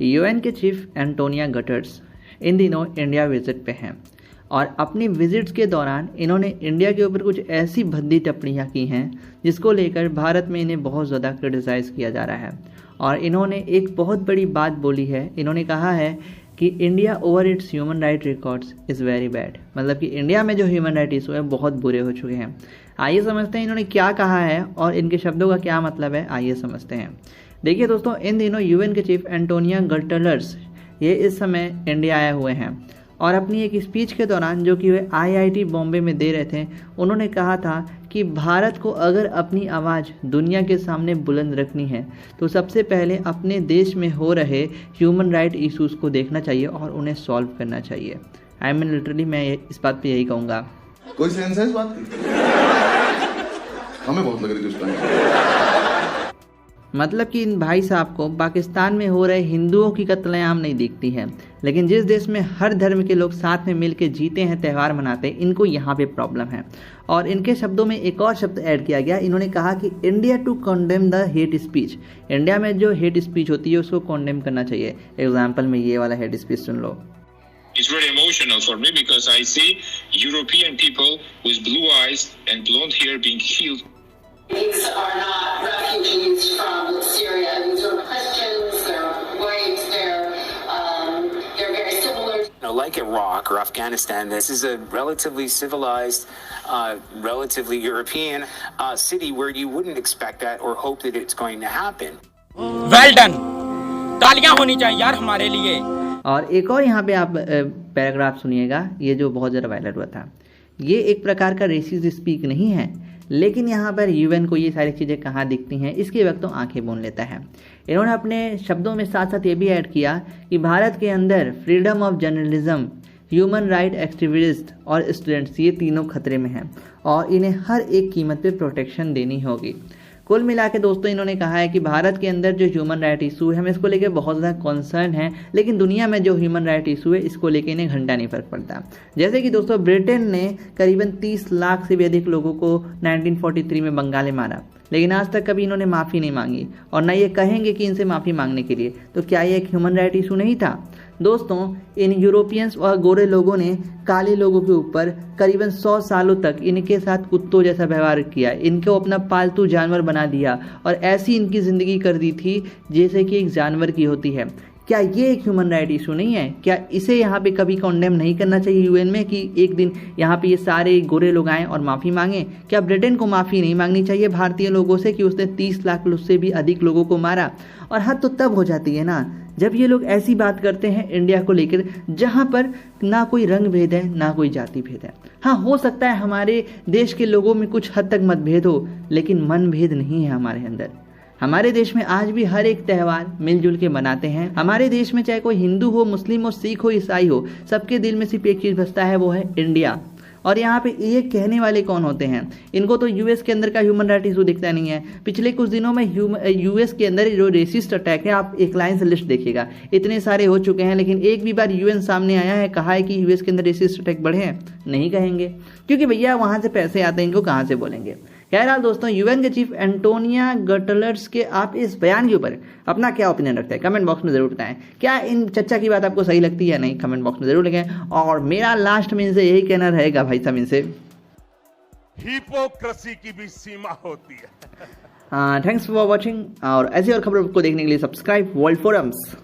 UN के chief Antonio Guterres इन दिनों India visit पे हैं और अपनी विजिट्स के दौरान इन्होंने इंडिया के ऊपर कुछ ऐसी भद्दी टिप्पणियाँ की हैं जिसको लेकर भारत में इन्हें बहुत ज़्यादा क्रिटिसाइज़ किया जा रहा है। और इन्होंने एक बहुत बड़ी बात बोली है। इन्होंने कहा है कि India over it's human right records is very bad, मतलब कि इंडिया में जो ह्यूमन राइट इशू है बहुत बुरे हो चुके हैं। आइए समझते हैं इन्होंने क्या कहा है और इनके शब्दों का क्या मतलब है। आइए समझते हैं। देखिए दोस्तों, इन दिनों यूएन के चीफ एंटोनियो गुटेरेस ये इस समय इंडिया आए हुए हैं और अपनी एक स्पीच के दौरान जो कि वे आईआईटी बॉम्बे में दे रहे थे, उन्होंने कहा था कि भारत को अगर अपनी आवाज़ दुनिया के सामने बुलंद रखनी है तो सबसे पहले अपने देश में हो रहे ह्यूमन राइट इश्यूज़ को देखना चाहिए और उन्हें सॉल्व करना चाहिए। आई मीन लिटरली मैं इस बात पे यही कहूँगा। कोई सेंस है इस बात की? हमें बहुत लग रही थी उस टाइम। मतलब कि इन भाई साहब को पाकिस्तान में हो रहे हिंदुओं की कत्लेआम नहीं दिखती है, लेकिन जिस देश में हर धर्म के लोग साथ में मिलकर जीते हैं, त्यौहार मनाते हैं, इनको यहाँ पे प्रॉब्लम है। और इनके शब्दों में एक और शब्द ऐड किया गया। इन्होंने कहा कि India to condemn the hate speech. India में जो हेट स्पीच होती है उसको कंडेम करना चाहिए। एग्जाम्पल में ये वाला hate speech soon low. It's very emotional for me because I see European people with blue eyes and blonde hair being killed. These are not refugees from Syria. These are Christians. They're white. They're very similar. Like Iraq or Afghanistan, this is a relatively civilized, relatively European city where you wouldn't expect that or hope that it's going to happen. Well done. तालियां होनी चाहिए यार हमारे लिए। और एक और यहाँ पे आप पैराग्राफ सुनिएगा, ये जो बहुत ज़्यादा वायरल हुआ था। ये एक प्रकार का रेसिस्ट स्पीक नहीं है, लेकिन यहाँ पर यूएन को ये सारी चीज़ें कहाँ दिखती हैं, इसके वक्त तो आंखें मूंद लेता है। इन्होंने अपने शब्दों में साथ साथ ये भी ऐड किया कि भारत के अंदर freedom of journalism, human right activist और स्टूडेंट्स, ये तीनों खतरे में हैं और इन्हें हर एक कीमत पे प्रोटेक्शन देनी होगी। कुल मिला के दोस्तों इन्होंने कहा है कि भारत के अंदर जो ह्यूमन राइट इशू है, हमें इसको लेकर बहुत ज़्यादा कंसर्न है, लेकिन दुनिया में जो ह्यूमन राइट इशू है इसको लेकर इन्हें घंटा नहीं फर्क पड़ता। जैसे कि दोस्तों ब्रिटेन ने करीबन 30 लाख से भी अधिक लोगों को 1943 में बंगाली मारा, लेकिन आज तक कभी इन्होंने माफ़ी नहीं मांगी और न ये कहेंगे कि इनसे माफ़ी मांगने के लिए। तो क्या ये एक ह्यूमन राइट इशू नहीं था? दोस्तों, इन यूरोपियंस और गोरे लोगों ने काले लोगों के ऊपर करीबन 100 सालों तक इनके साथ कुत्तों जैसा व्यवहार किया, इनको अपना पालतू जानवर बना दिया और ऐसी इनकी ज़िंदगी कर दी थी जैसे कि एक जानवर की होती है। क्या ये एक ह्यूमन राइट इशू नहीं है? क्या इसे यहाँ पे कभी कॉन्डेम नहीं करना चाहिए यूएन में कि एक दिन यहाँ पे ये सारे गोरे लोग आएँ और माफ़ी मांगें? क्या ब्रिटेन को माफ़ी नहीं मांगनी चाहिए भारतीय लोगों से कि उसने 30 लाख से भी अधिक लोगों को मारा? और हद तो तब हो जाती है ना जब ये लोग ऐसी बात करते हैं इंडिया को लेकर जहाँ पर ना कोई रंग भेद है ना कोई जाति भेद है। हाँ, हो सकता है हमारे देश के लोगों में कुछ हद तक मतभेद हो, लेकिन मन भेद नहीं है हमारे अंदर। हमारे देश में आज भी हर एक त्यौहार मिलजुल के मनाते हैं। हमारे देश में चाहे कोई हिंदू हो, मुस्लिम हो, सिख हो, ईसाई हो, सबके दिल में सिर्फ एक चीज़ बसता है, वो है इंडिया। और यहाँ पे ये कहने वाले कौन होते हैं? इनको तो यूएस के अंदर का ह्यूमन राइट इशू दिखता नहीं है। पिछले कुछ दिनों में यूएस के अंदर जो रेसिस्ट अटैक है, आप एक लाइन से लिस्ट देखिएगा, इतने सारे हो चुके हैं, लेकिन एक भी बार यूएन सामने आया है, कहा है कि यूएस के अंदर रेसिस्ट अटैक बढ़े हैं? नहीं कहेंगे, क्योंकि भैया वहाँ से पैसे आते हैं, इनको कहाँ से बोलेंगे। खैरहाल दोस्तों, यूएन के चीफ एंटोनियो गुटेरेस के आप इस बयान के ऊपर अपना क्या ओपिनियन रखते हैं? कमेंट बॉक्स में जरूर बताएं। क्या इन चच्चा की बात आपको सही लगती है या नहीं? कमेंट बॉक्स में जरूर लिखें। और मेरा लास्ट में इनसे यही कहना रहेगा भाई साहब, इनसे हिपोक्रेसी की भी सीमा होती है। थैंक्स फॉर वॉचिंग और ऐसी और खबरों को देखने के लिए सब्सक्राइब वर्ल्ड फोरम्स।